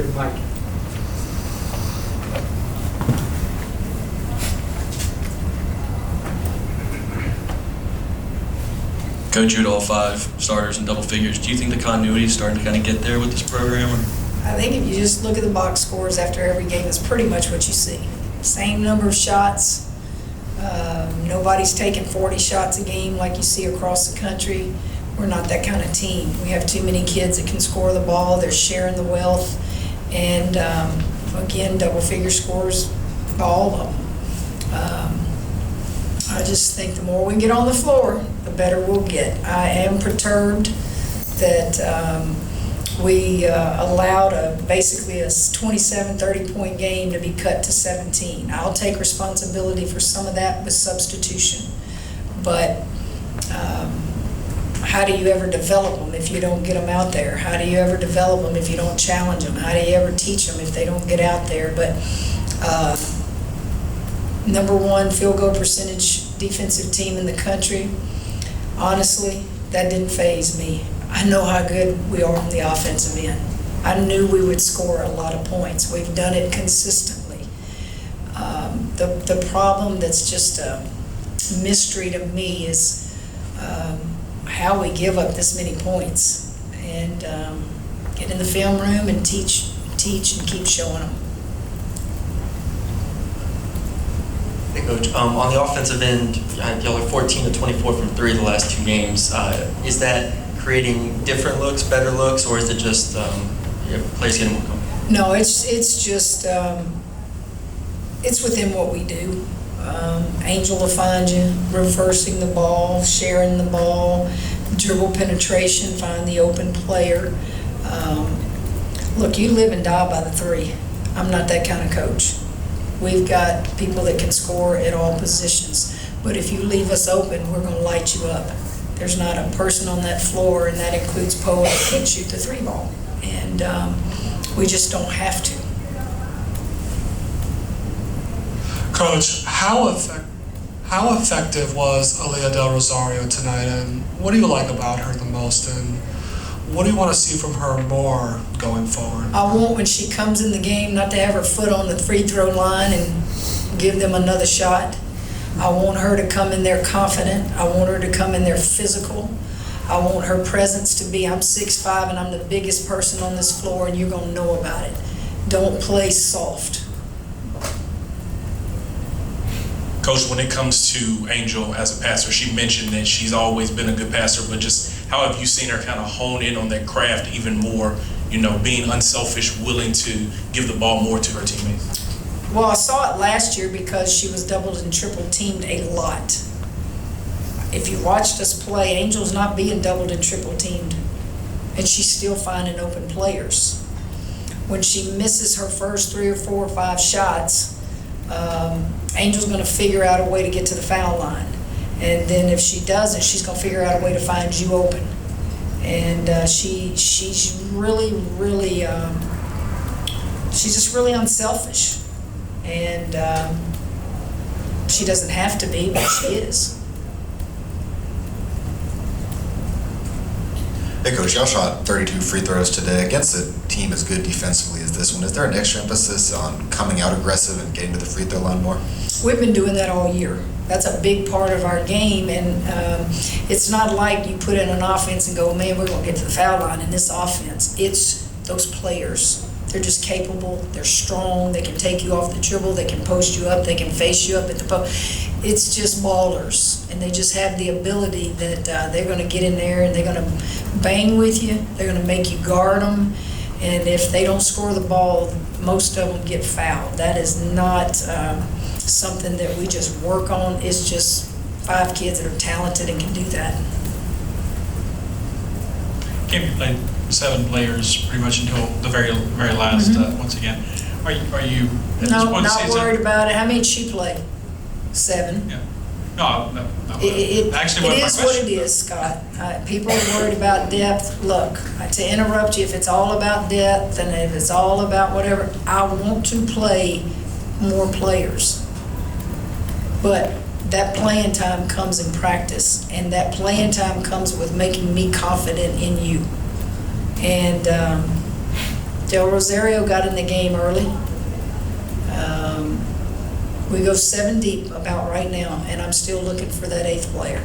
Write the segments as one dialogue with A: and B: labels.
A: to Mikey.
B: Coach, you had all 5 starters in double figures. Do you think the continuity is starting to kind of get there with this program? Or?
C: I think if you just look at the box scores after every game, it's pretty much what you see. Same number of shots. Nobody's taking 40 shots a game like you see across the country. We're not that kind of team. We have too many kids that can score the ball. They're sharing the wealth. And, again, double-figure scores, all of them. I just think the more we get on the floor, the better we'll get. I am perturbed that we allowed basically a 27, 30-point game to be cut to 17. I'll take responsibility for some of that with substitution. But how do you ever develop them if you don't get them out there? How do you ever develop them if you don't challenge them? How do you ever teach them if they don't get out there? But number 1 field goal percentage defensive team in the country, honestly, that didn't faze me. I know how good we are on the offensive end. I knew we would score a lot of points. We've done it consistently. The problem that's just a mystery to me is how we give up this many points. And get in the film room and teach and keep showing them.
D: Hey, Coach, on the offensive end, y'all are 14 to 24 from 3 the last 2 games. Is that creating different looks, better looks, or is it just players getting more comfortable?
C: No, it's just it's within what we do. Angel will find you, reversing the ball, sharing the ball, dribble penetration, find the open player. Look, you live and die by the 3. I'm not that kind of coach. We've got people that can score at all positions. But if you leave us open, we're going to light you up. There's not a person on that floor, and that includes Poe, that can shoot the 3 ball. And we just don't have to.
E: Coach, how effective was Aaliyah Del Rosario tonight, and what do you like about her the most, and what do you want to see from her more going forward?
C: I want, when she comes in the game, not to have her foot on the free throw line and give them another shot. I want her to come in there confident. I want her to come in there physical. I want her presence to be, I'm 6'5" and I'm the biggest person on this floor, and you're going to know about it. Don't play soft.
F: Coach, when it comes to Angel as a passer, she mentioned that she's always been a good passer, but just how have you seen her kind of hone in on that craft even more, being unselfish, willing to give the ball more to her teammates?
C: Well, I saw it last year because she was doubled and triple teamed a lot. If you watched us play, Angel's not being doubled and triple teamed, and she's still finding open players. When she misses her first 3 or 4 or 5 shots, Angel's going to figure out a way to get to the foul line. And then if she doesn't, she's going to figure out a way to find you open. And she's really, really, she's just really unselfish. And she doesn't have to be, but she is.
G: Hey, Coach, y'all shot 32 free throws today against a team as good defensively as this one. Is there an extra emphasis on coming out aggressive and getting to the free throw line more?
C: We've been doing that all year. That's a big part of our game, and it's not like you put in an offense and go, man, we're going to get to the foul line in this offense. It's those players. They're just capable. They're strong. They can take you off the dribble. They can post you up. They can face you up at the post. It's just ballers, and they just have the ability that they're going to get in there and they're going to bang with you. They're going to make you guard them, and if they don't score the ball, most of them get fouled. That is not something that we just work on. It's just 5 kids that are talented and can do that.
H: Game played 7 players pretty much until the very last. Once again, are you at
C: No,
H: this point
C: not
H: season?
C: worried about it. How many did she play? 7.
H: Yeah. No.
C: It
H: Actually,
C: is what it is, Scott. People are worried about depth. Look, to interrupt you, if it's all about depth and if it's all about whatever, I want to play more players. But that playing time comes in practice, and that playing time comes with making me confident in you. And Del Rosario got in the game early. We go 7 deep about right now, and I'm still looking for that 8th player.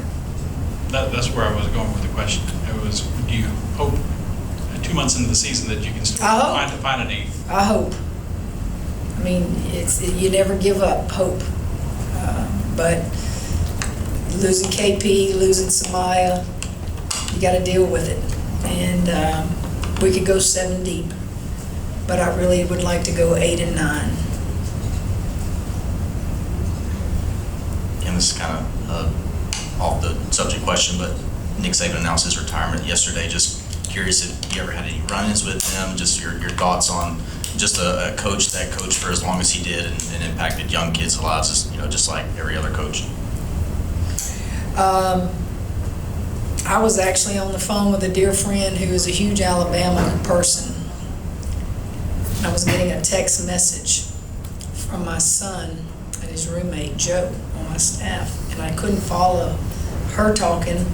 H: That's where I was going with the question. It was, do you hope 2 months into the season that you can still
C: I hope.
H: find an 8th?
C: I hope. I mean, you never give up hope. But losing KP, losing Samaya, you got to deal with it. And we could go 7 deep, but I really would like to go 8 and 9.
A: And this is kind of off the subject question, but Nick Saban announced his retirement yesterday. Just curious if you ever had any run-ins with him, just your thoughts on just a coach that coached for as long as he did and impacted young kids' lives, just like every other coach.
C: I was actually on the phone with a dear friend who is a huge Alabama person. I was getting a text message from my son and his roommate, Joe, on my staff, and I couldn't follow her talking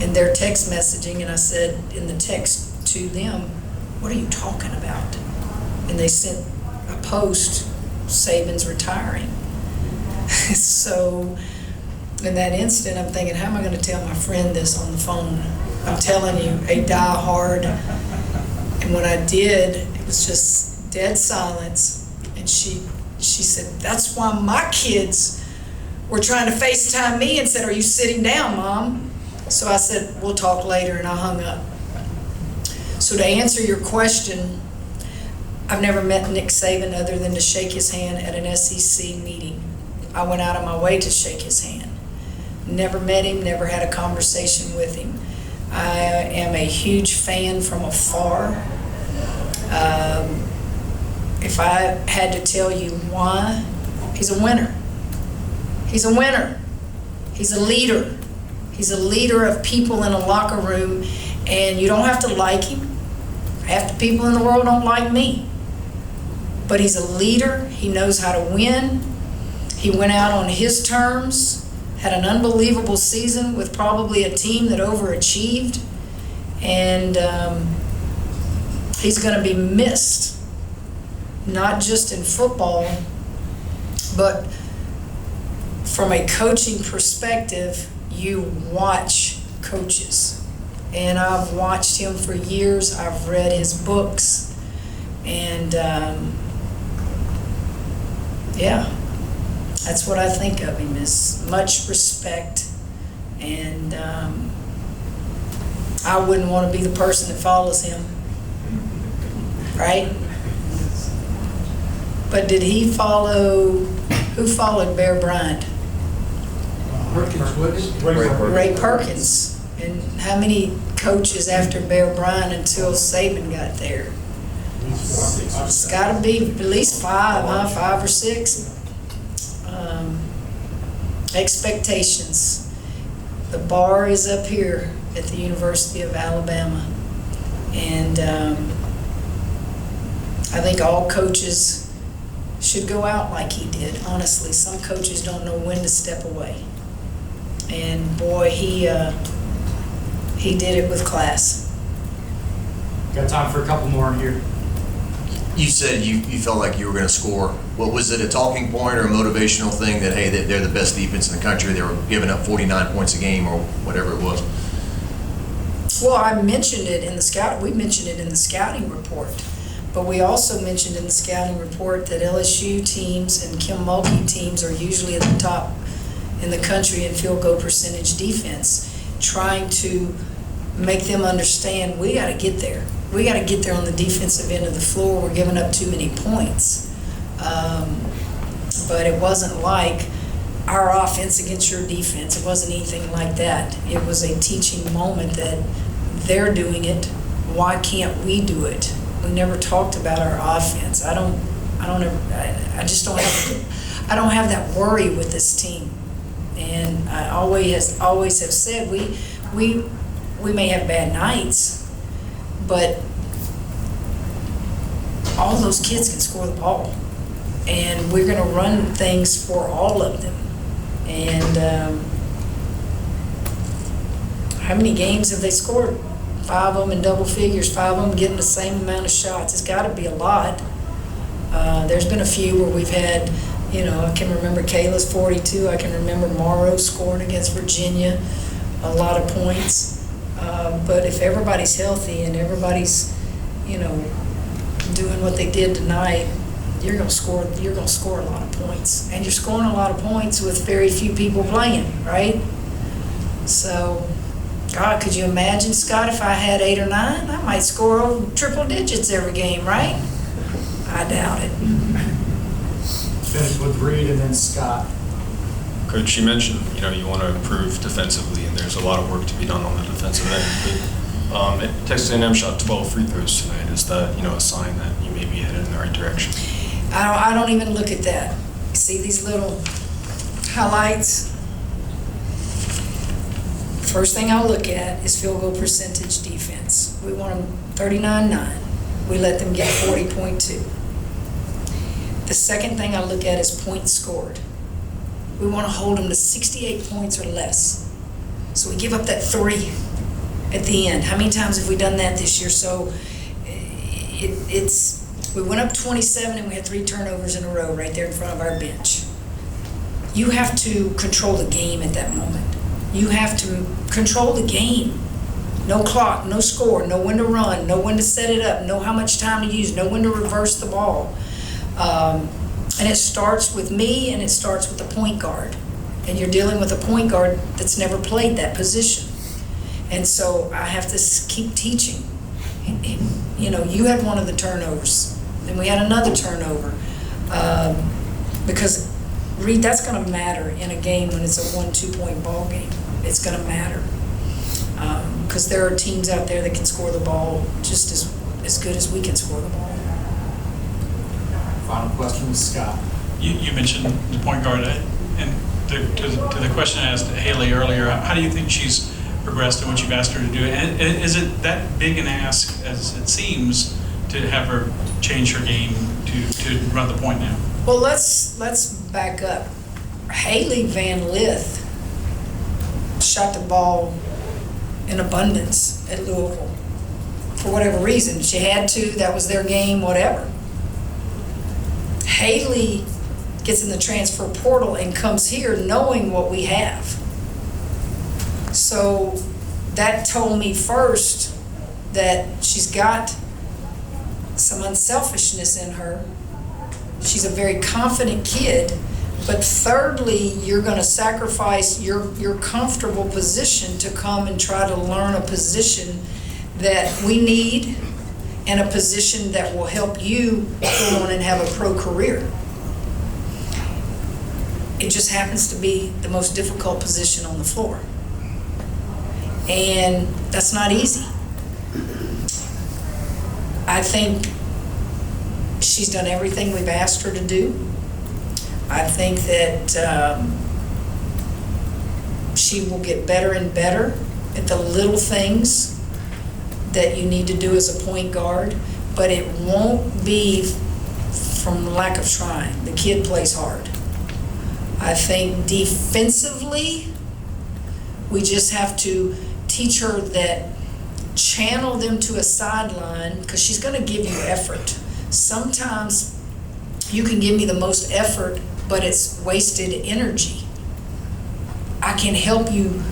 C: and their text messaging, and I said in the text to them, "What are you talking about?" And they sent a post, Saban's retiring. So in that instant, I'm thinking, how am I going to tell my friend this on the phone? I'm telling you, a die-hard. And when I did, it was just dead silence. And she said, "That's why my kids were trying to FaceTime me and said, 'Are you sitting down, Mom?'" So I said, "We'll talk later," and I hung up. So to answer your question, I've never met Nick Saban other than to shake his hand at an SEC meeting. I went out of my way to shake his hand. Never met him, never had a conversation with him. I am a huge fan from afar. If I had to tell you why, he's a winner. He's a winner. He's a leader. He's a leader of people in a locker room, and you don't have to like him. Half the people in the world don't like me. But he's a leader. He knows how to win. He went out on his terms, had an unbelievable season with probably a team that overachieved, and he's going to be missed, not just in football, but from a coaching perspective. You watch coaches, and I've watched him for years. I've read his books, and yeah, that's what I think of him, is much respect, and I wouldn't want to be the person that follows him, right? But did he follow, who followed Bear Bryant? Ray Perkins. And how many coaches after Bear Bryant until Saban got there? It's got to be at least 5, huh? 5 or 6. Expectations. The bar is up here at the University of Alabama. And I think all coaches should go out like he did. Honestly, some coaches don't know when to step away. And boy, he did it with class.
I: Got time for a couple more here.
J: You said you felt like you were going to score. What was it, a talking point or a motivational thing that, hey, they're the best defense in the country, they were giving up 49 points a game or whatever it was?
C: Well, I mentioned it in the we mentioned it in the scouting report, but we also mentioned in the scouting report that LSU teams and Kim Mulkey teams are usually at the top in the country in field goal percentage defense, trying to make them understand we got to get there. We got to get there on the defensive end of the floor. We're giving up too many points. But it wasn't like our offense against your defense. It wasn't anything like that. It was a teaching moment that they're doing it. Why can't we do it? We never talked about our offense. I don't have that worry with this team. And I always have said we may have bad nights, but all those kids can score the ball, and we're going to run things for all of them. And how many games have they scored 5 of them in double figures, 5 of them getting the same amount of shots. It's got to be a lot. There's been a few where we've had, I can remember Kayla's 42. I can remember Morrow scoring against Virginia, a lot of points. But if everybody's healthy and everybody's, doing what they did tonight, you're going to score a lot of points. And you're scoring a lot of points with very few people playing, right? So, God, could you imagine, Scott, if I had 8 or 9, I might score triple digits every game, right? I doubt it.
I: Finish with Reed and then Scott.
K: Coach, you mentioned, you want to improve defensively, and there's a lot of work to be done on the defensive end. But Texas A&M shot 12 free throws tonight. Is that, a sign that you may be headed in the right direction?
C: I don't even look at that. See these little highlights? First thing I'll look at is field goal percentage defense. We want them 39.9. We let them get 40.2. The second thing I look at is points scored. We want to hold them to 68 points or less. So we give up that 3 at the end. How many times have we done that this year? So we went up 27 and we had 3 turnovers in a row right there in front of our bench. You have to control the game at that moment. You have to control the game. No clock, no score, know when to run, know when to set it up, know how much time to use, know when to reverse the ball. And it starts with me and it starts with the point guard. And you're dealing with a point guard that's never played that position. And so I have to keep teaching. You had one of the turnovers. Then we had another turnover. Because, Reed, that's going to matter in a game when it's a 1-2 point ball game. It's going to matter. Because there are teams out there that can score the ball just as good as we can score the ball.
I: Final question with Scott.
H: You mentioned the point guard, and to the question I asked Haley earlier, how do you think she's progressed in what you've asked her to do? And is it that big an ask as it seems to have her change her game to run the point now?
C: Well, let's back up. Haley Van Lith shot the ball in abundance at Louisville for whatever reason. She had to, that was their game, whatever. Haley gets in the transfer portal and comes here knowing what we have. So that told me first that she's got some unselfishness in her. She's a very confident kid. But thirdly, you're going to sacrifice your comfortable position to come and try to learn a position that we need and a position that will help you go on and have a pro career. It just happens to be the most difficult position on the floor. And that's not easy. I think she's done everything we've asked her to do. I think that she will get better and better at the little things that you need to do as a point guard, but it won't be from lack of trying. The kid plays hard. I think defensively, we just have to teach her that, channel them to a sideline, because she's going to give you effort. Sometimes you can give me the most effort, but it's wasted energy. I can help you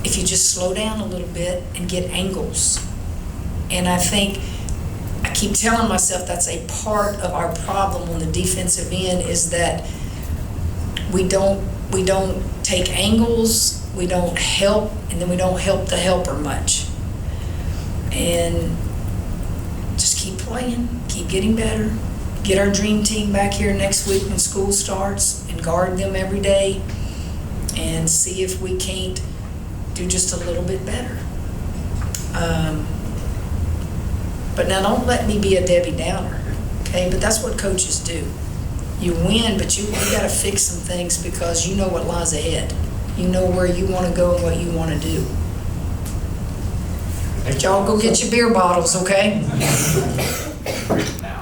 C: if you just slow down a little bit and get angles. And I think, I keep telling myself that's a part of our problem on the defensive end, is that we don't take angles, we don't help, and then we don't help the helper much. And just keep playing, keep getting better. Get our dream team back here next week when school starts and guard them every day and see if we can't do just a little bit better. But now don't let me be a Debbie Downer, okay? But that's what coaches do. You win, but you got to fix some things because you know what lies ahead. You know where you want to go and what you want to do. Y'all go get your beer bottles, okay?